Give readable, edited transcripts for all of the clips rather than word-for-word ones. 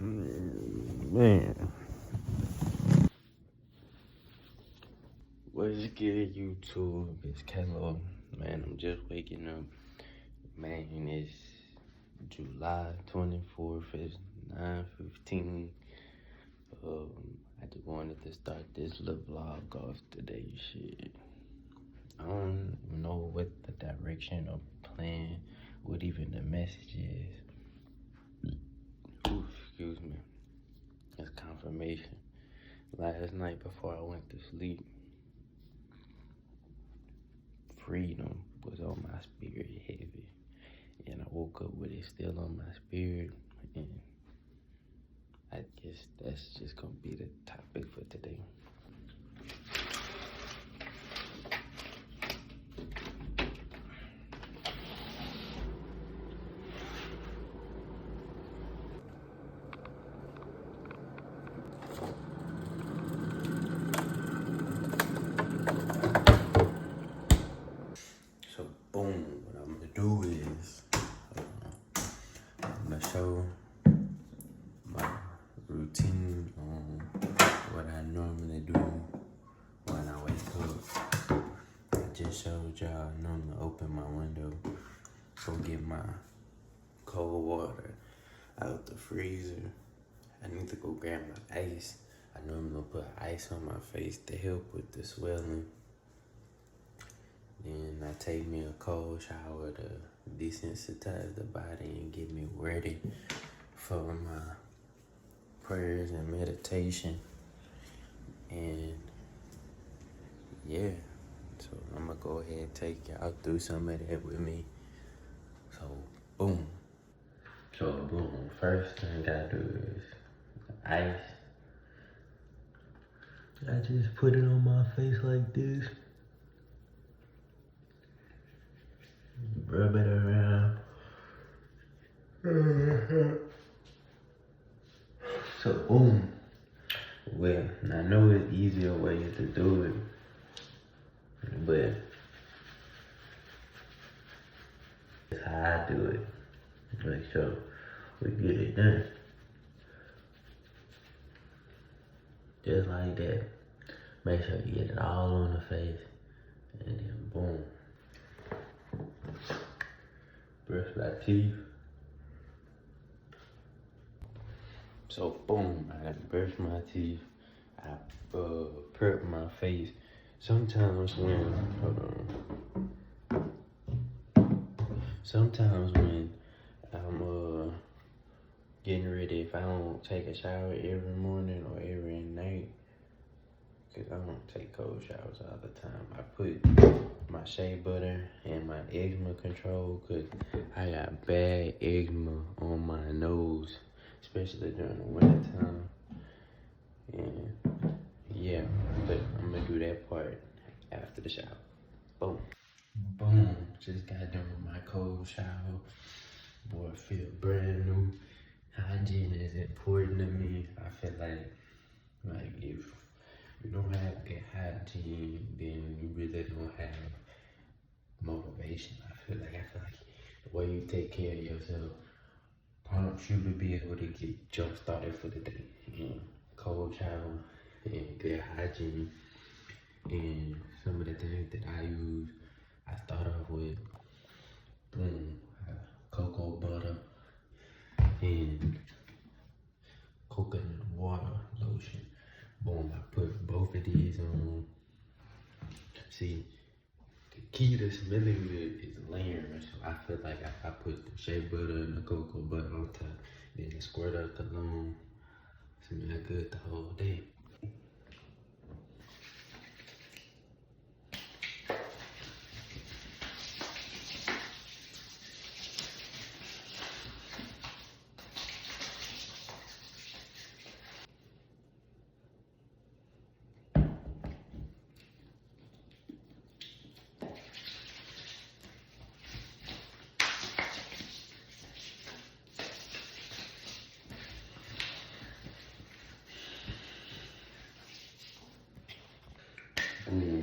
Man, what's good, YouTube? It's Kalo. Man, I'm just waking up. Man, it's July 24th. It's 9:15. I just wanted to start this little vlog off today. Shit, I don't know what the direction or plan, what even the message is. Ooh, excuse me. It's confirmation. Last night before I went to sleep, freedom was on my spirit heavy, and I woke up with it still on my spirit, and I guess that's just gonna be the topic for today. So boom, what I'm gonna do is I'm gonna show my routine on what I normally do when I wake up. I just showed y'all I normally open my window, go get my cold water out the freezer. I need to go grab my ice. I normally put ice on my face to help with the swelling. Then I take me a cold shower to desensitize the body and get me ready for my prayers and meditation. And yeah, so I'm gonna go ahead and take y'all through some of that with me. So boom. So boom, first thing I gotta do is ice. I just put it on my face like this. Rub it around. So boom. Well, I know it's easier ways to do it, but it's how I do it. Make sure we get it done. Just like that. Make sure you get it all on the face, and then boom. Brush my teeth. So boom, I brush my teeth. I prep my face. Sometimes when I'm getting ready, if I don't take a shower every morning or every night, cause I don't take cold showers all the time, I put my shea butter and my eczema control, cause I got bad eczema on my nose, especially during the winter time. And yeah, but I'm gonna do that part after the shower. Boom. Boom. Just got done with my cold shower. Boy, I feel brand new. Hygiene is important to me. I feel like if you don't have good hygiene, then you really don't have motivation. I feel like the way you take care of yourself prompts you to be able to get jump started for the day. And cold shower and good hygiene, and some of the things that I use, I start off with cocoa butter and coconut water lotion. Boom, I put both of these on. See, the key to smelling good is layering. So I feel like if I put the shea butter and the cocoa butter on top, then squirt out the cologne, smell good the whole day.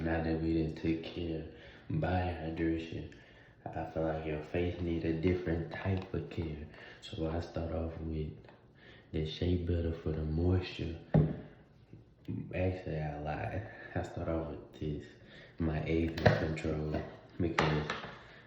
Now that we done took care of body hydration, I feel like your face need a different type of care. So I start off with the shea butter for the moisture. Actually, I lied. I started off with this, my eczema control, because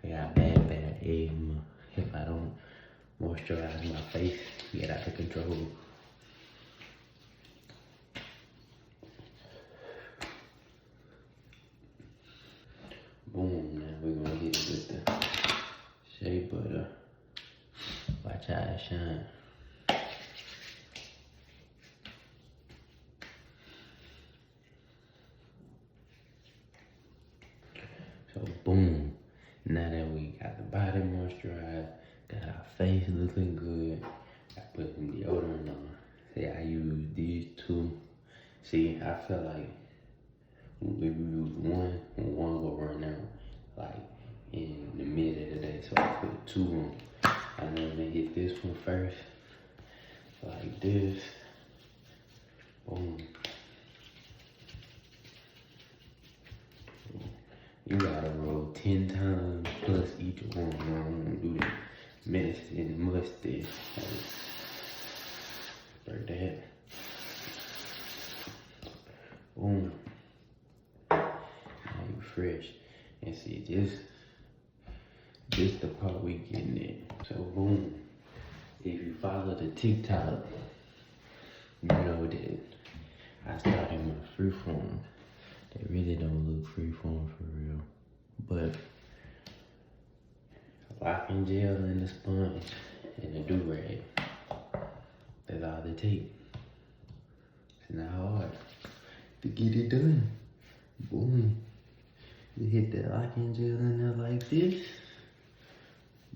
I got bad eczema. If I don't moisturize my face, get out of control. Boom, now we're gonna hit it with the shea butter. Watch how it shine. So boom, now that we got the body moisturized, got our face looking good, I put some deodorant on. See, I use these two. See, I feel like if you use one will run out like in the middle of the day. So I put two on. I'm gonna hit this one first, like this. Boom. You gotta roll 10 times plus each one. I don't wanna do that mess and musty. Like that. Boom. Now you fresh. And see, this the part we getting it. So boom. If you follow the TikTok, you know that I started my freeform. They really don't look freeform for real. But locking gel in the sponge and a do-rag. That's all they take. It's not hard to get it done. Boom. You hit that locking gel in there like this.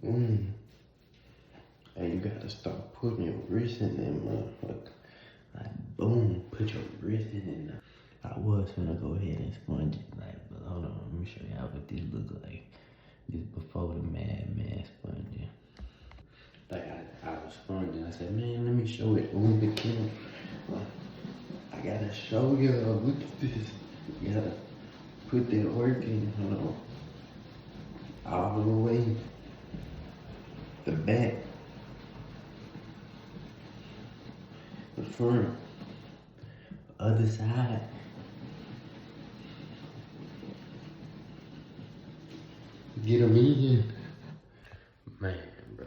Boom. And you gotta start putting your wrist in there, motherfucker. Like, boom, put your wrist in there. I was gonna go ahead and sponge it, like, but hold on, let me show y'all what this look like. This before the Madman sponging. Like, I was sponging, I said, man, let me show it on the camera. Like, I gotta show y'all, look at this. You gotta put that work in, hold on. All the way, the back, the front, other side. Get them in. Man, bro.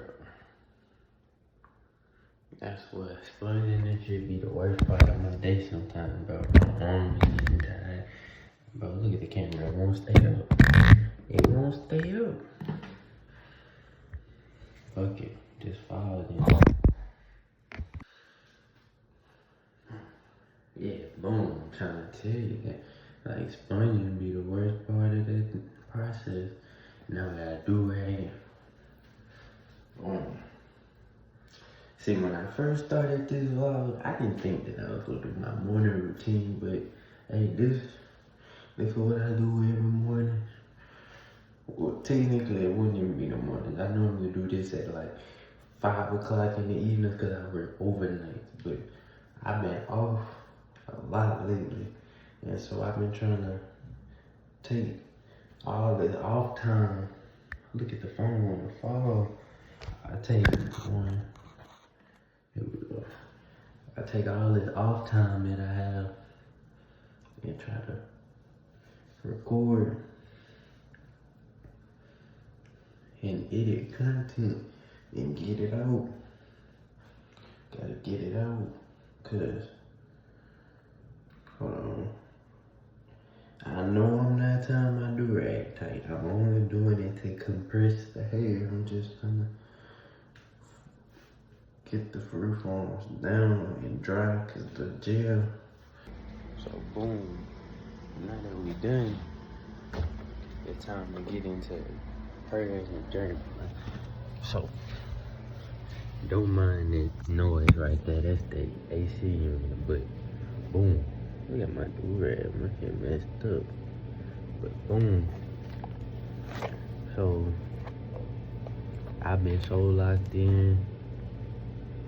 That's what sponging it should be the worst part of my day sometimes, bro. My arm is getting tired. Bro, look at the camera. It won't stay up. It won't stay up. Fuck it. Just follow it. Yeah, boom. I'm trying to tell you that. Like, sponging be the worst part of that process. Now I gotta do rag. See, when I first started this vlog, I didn't think that I was gonna do my morning routine, but hey, this is what I do every morning. Well, technically, it wouldn't even be the morning. I normally do this at like 5 o'clock in the evening because I work overnight, but I've been off a lot lately, and so I've been trying to take all the off time. Look at the phone on the fall. I take one. Here we go. I take all this off time that I have and try to record and edit content and get it out. Gotta get it out, cause hold on. I know I'm not tying my do-rag tight. I'm only doing it to compress the hair. I'm just gonna get the free forms down and dry cause the gel. So boom, now that we done, it's time to get into prayers and journey. So, don't mind that noise right there. That's the AC unit, but boom. Look at my do-rag, my shit messed up. But boom. So, I've been so locked in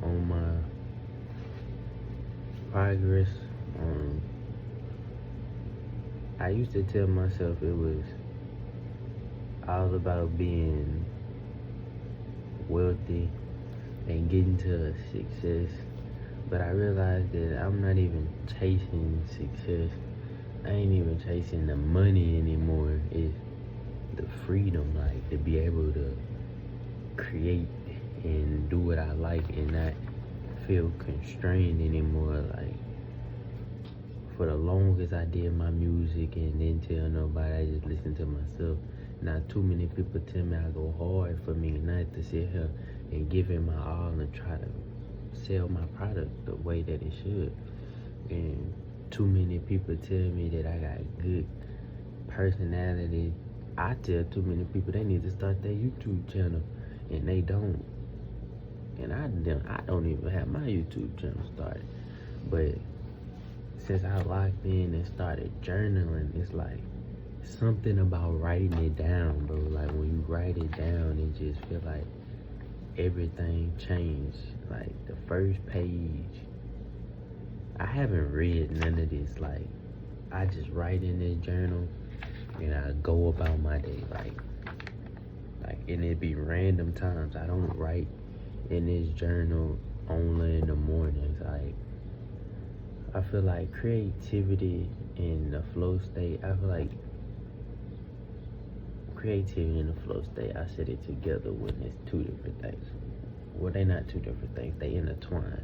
on my progress. I used to tell myself it was all about being wealthy and getting to success. But I realized that I'm not even chasing success. I ain't even chasing the money anymore. It's the freedom, like to be able to create and do what I like and not feel constrained anymore. Like for the longest I did my music and didn't tell nobody, I just listened to myself. Not too many people tell me I go hard for me not to sit here and give it my all and try to sell my product the way that it should. And too many people tell me that I got good personality. I tell too many people they need to start their YouTube channel and they don't. And I don't even have my YouTube channel started. But since I locked in and started journaling, it's like something about writing it down, bro. Like when you write it down, it just feel like everything changed. Like the first page, I haven't read none of this. Like I just write in this journal and I go about my day. Like and it be random times. I don't write in this journal only in the mornings. Like I feel like creativity in the flow state, I feel like creativity in the flow state, I said it together when it's two different things. Well, they not two different things, they intertwine.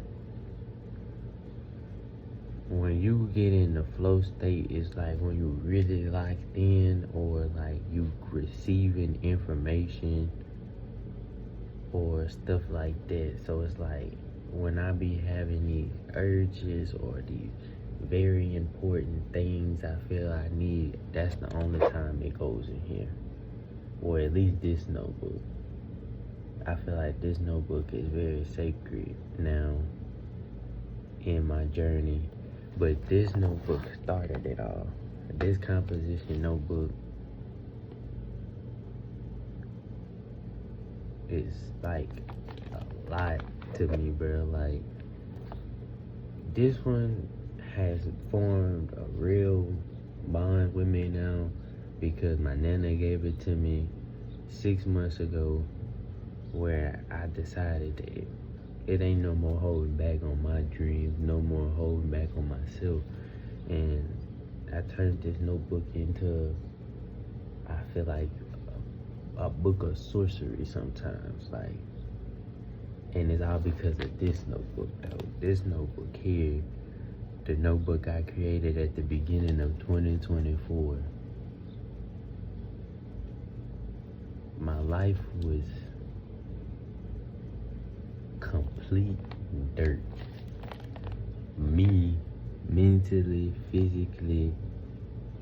When you get in the flow state, it's like when you really locked in, or like you receiving information or stuff like that. So it's like when I be having these urges or these very important things I feel I need, that's the only time it goes in here. Or at least this notebook. I feel like this notebook is very sacred now in my journey. But this notebook started it all. This composition notebook is like a lot to me, bro. Like this one has formed a real bond with me now because my nana gave it to me 6 months ago, where I decided that it ain't no more holding back on my dreams, no more holding back on myself. And I turned this notebook into, I feel like, a book of sorcery sometimes. Like, and it's all because of this notebook though. This notebook here, the notebook I created at the beginning of 2024. My life was complete dirt. Me, mentally, physically,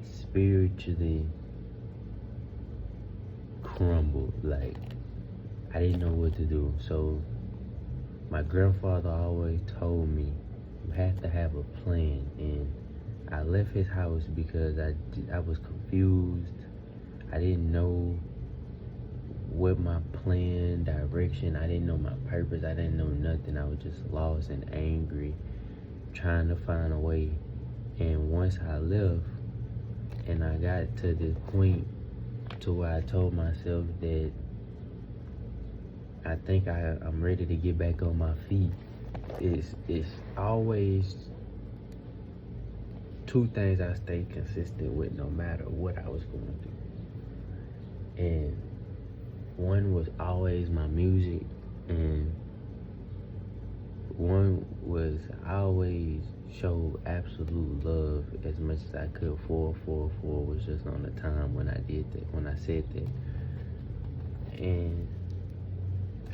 spiritually, crumbled. Like, I didn't know what to do. So my grandfather always told me you have to have a plan, and I left his house because I was confused. I didn't know what my plan, direction, I didn't know my purpose, I didn't know nothing. I was just lost and angry, trying to find a way. And once I left and I got to this point to where I told myself that I think I'm ready to get back on my feet, it's always two things I stayed consistent with no matter what I was going through. And one was always my music, and one was I always showed absolute love as much as I could. 444 was just on the time when I did that, when I said that. And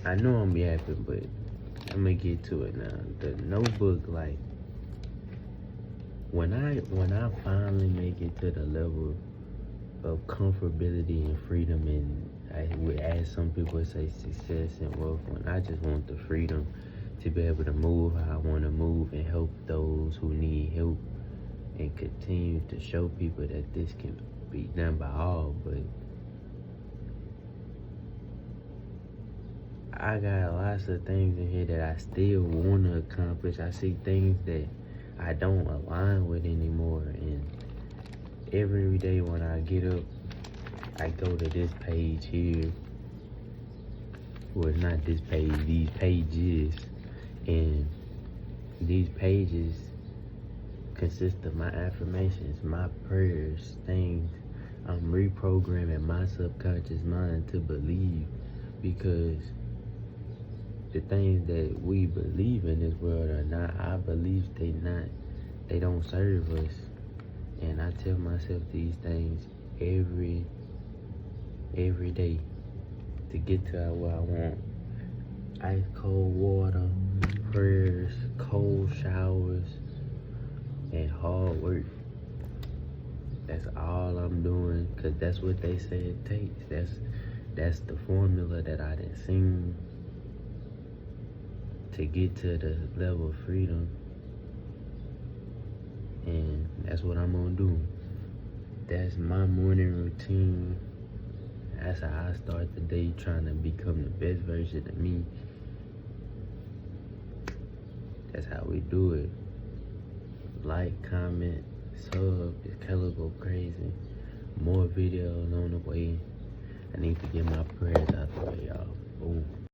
I know I'm yapping, but I'm gonna get to it now. The notebook, like, when I finally make it to the level of comfortability and freedom, and I would add, some people would say success and wealth, when I just want the freedom to be able to move how I want to move and help those who need help, and continue to show people that this can be done by all. But I got lots of things in here that I still want to accomplish. I see things that I don't align with anymore, and every day when I get up, I go to this page here. Well, it's not this page, these pages, and These pages consist of my affirmations, my prayers, things I'm reprogramming my subconscious mind to believe, because the things that we believe in this world are not our beliefs. They don't serve us. And I tell myself these things every day to get to where I want. Ice cold water, prayers, cold showers, and hard work. That's all I'm doing, because that's what they say it takes. That's the formula that I done seen to get to the level of freedom. And that's what I'm gonna do. That's my morning routine. That's how I start the day, trying to become the best version of me. That's how we do it. Like, comment, sub. It's Kalo go crazy. More videos on the way. I need to get my prayers out the way, y'all. Boom.